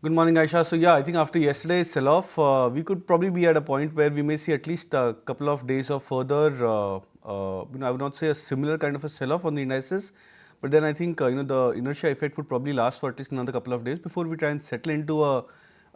Good morning, Aisha. So yeah, I think after yesterday's sell-off, we could probably be at a point where we may see at least a couple of days of further, I would not say a similar kind of a sell-off on the indices, but then I think the inertia effect would probably last for at least another couple of days before we try and settle into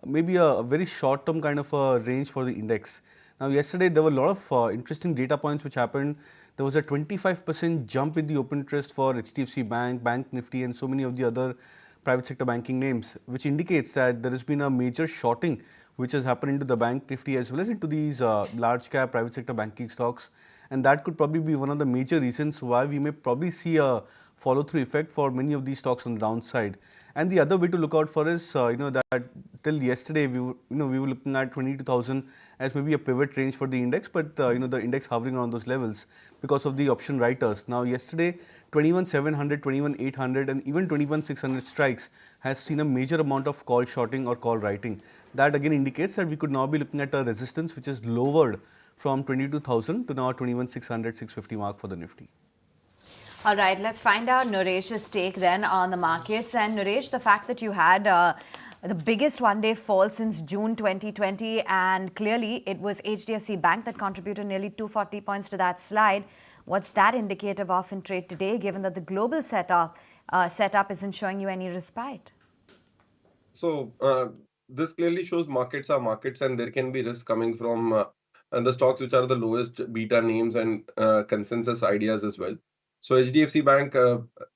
maybe a very short-term kind of a range for the index. Now, yesterday there were a lot of interesting data points which happened. There was a 25% jump in the open interest for HDFC Bank, Bank Nifty, and so many of the other private sector banking names, which indicates that there has been a major shorting which has happened into the bank nifty as well as into these large cap private sector banking stocks. And that could probably be one of the major reasons why we may probably see a follow through effect for many of these stocks on the downside. And the other way to look out for is, that till yesterday we were looking at 22,000 as maybe a pivot range for the index, but the index hovering around those levels because of the option writers. Now yesterday 21,700, 21,800 and even 21,600 strikes has seen a major amount of call shorting or call writing. That again indicates that we could now be looking at a resistance which is lowered from 22,000 to now 21,600, 650 mark for the Nifty. All right, let's find out Nooresh's take then on the markets. And Nooresh, the fact that you had the biggest one-day fall since June 2020, and clearly it was HDFC Bank that contributed nearly 240 points to that slide. What's that indicative of in trade today, given that the global setup isn't showing you any respite? So this clearly shows markets are markets, and there can be risk coming from the stocks which are the lowest beta names and consensus ideas as well. So HDFC Bank,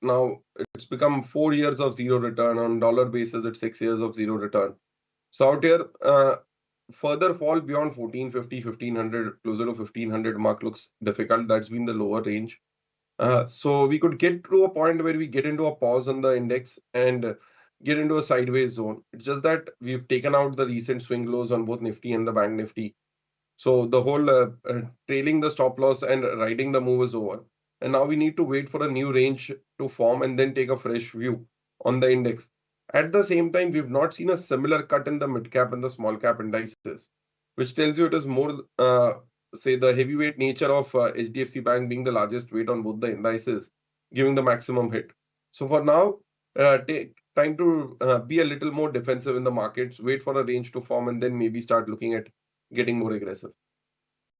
now it's become 4 years of zero return. On dollar basis, it's 6 years of zero return. So out here, further fall beyond 1450, 1500, closer to 1500 mark looks difficult. That's been the lower range. So we could get to a point where we get into a pause on the index and get into a sideways zone. It's just that we've taken out the recent swing lows on both Nifty and the Bank Nifty. So the whole trailing the stop loss and riding the move is over. And now we need to wait for a new range to form and then take a fresh view on the index. At the same time, we've not seen a similar cut in the mid cap and the small cap indices, which tells you it is more, say, the heavyweight nature of HDFC Bank being the largest weight on both the indices, giving the maximum hit. So for now, take time to be a little more defensive in the markets, wait for a range to form, and then maybe start looking at getting more aggressive.